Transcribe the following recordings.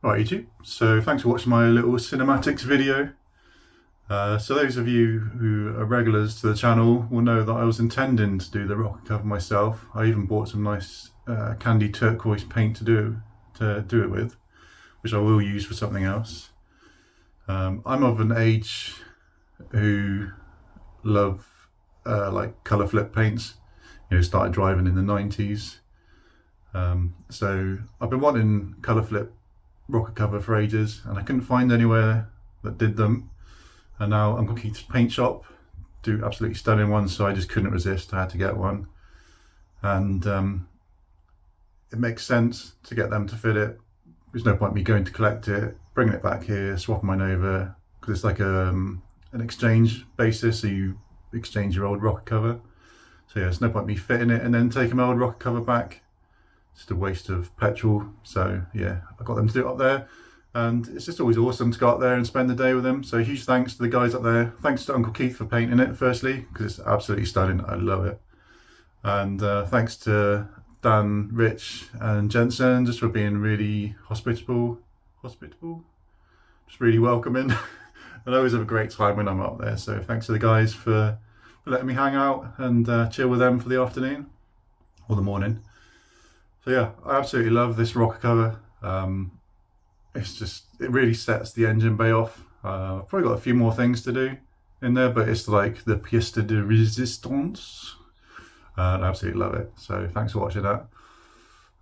Right, YouTube, so thanks for watching my little cinematics video. So those of you who are regulars to the channel will know that I was intending to do the rocket cover myself. I even bought some nice candy turquoise paint to do it with, which I will use for something else. I'm of an age who love like colour flip paints. You know, started driving in the 90s. So I've been wanting colour flip rocket cover for ages, and I couldn't find anywhere that did them. And now Uncle Keith's paint shop do absolutely stunning ones, so I just couldn't resist. I had to get one, and it makes sense to get them to fit it. There's no point me going to collect it, bringing it back here, swapping mine over, because it's like an exchange basis, so you exchange your old rocket cover. So yeah, there's no point me fitting it and then taking my old rocket cover back. Just a waste of petrol. So yeah, I got them to do it up there, and it's just always awesome to go up there and spend the day with them. So huge thanks to the guys up there. Thanks to Uncle Keith for painting it firstly, because it's absolutely stunning. I love it. And thanks to Dan, Rich and Jensen just for being really hospitable, just really welcoming. And I always have a great time when I'm up there. So thanks to the guys for letting me hang out and chill with them for the afternoon or the morning. So yeah, I absolutely love this rocket cover. It really sets the engine bay off. I've probably got a few more things to do in there, but it's like the pièce de résistance. I absolutely love it. So thanks for watching that.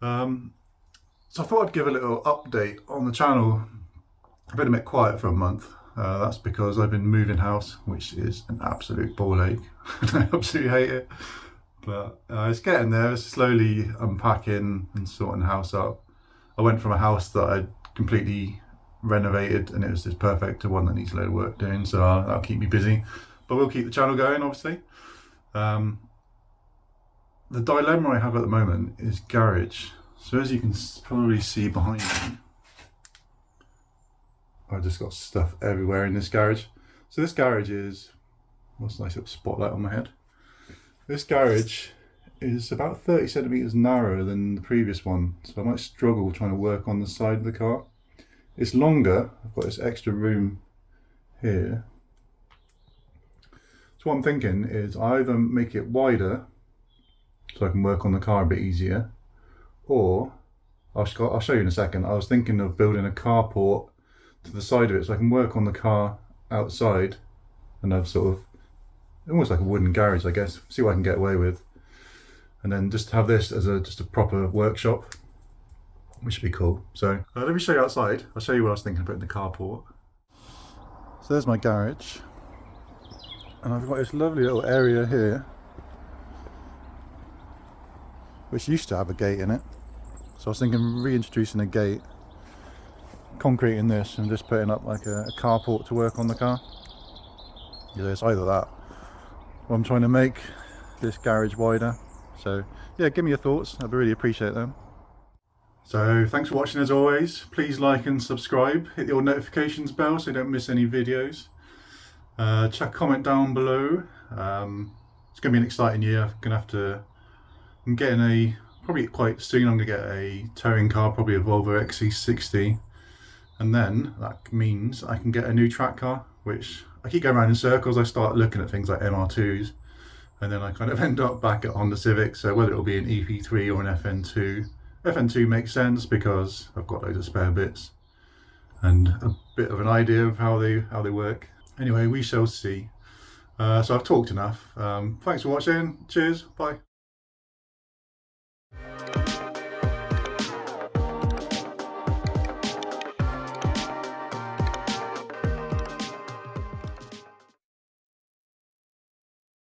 So I thought I'd give a little update on the channel. I've been a bit quiet for a month. That's because I've been moving house, which is an absolute ball ache. I absolutely hate it. But it's getting there. It's slowly unpacking and sorting the house up. I went from a house that I'd completely renovated, and it was just perfect, to one that needs a load of work doing. So that'll keep me busy. But we'll keep the channel going, obviously. The dilemma I have at the moment is garage. So as you can probably see behind me, I've just got stuff everywhere in this garage. So this garage is, what's a nice little spotlight on my head? This garage is about 30 centimeters narrower than the previous one, so I might struggle trying to work on the side of the car. It's longer. I've got this extra room here. So what I'm thinking is I either make it wider so I can work on the car a bit easier, or I'll show you in a second. I was thinking of building a carport to the side of it so I can work on the car outside and have sort of almost like a wooden garage, I guess. See what I can get away with, and then just have this as just a proper workshop, which would be cool. So let me show you outside. I'll show you what I was thinking about in the carport. So there's my garage, and I've got this lovely little area here which used to have a gate in it. So I was thinking reintroducing a gate, concreting this and just putting up like a carport to work on the car. Yeah, it's either that, or I'm trying to make this garage wider. So yeah, give me your thoughts. I'd really appreciate them. So thanks for watching as always. Please like and subscribe. Hit the old notifications bell so you don't miss any videos. Chuck a comment down below. It's going to be an exciting year. I'm getting probably quite soon, I'm going to get a towing car, probably a Volvo XC60. And then that means I can get a new track car, which I keep going around in circles. I start looking at things like MR2s, and then I kind of end up back at Honda Civic. So whether it'll be an EP3 or an FN2. FN2 makes sense because I've got loads of spare bits and a bit of an idea of how they work. Anyway, we shall see. So I've talked enough. Thanks for watching. Cheers. Bye.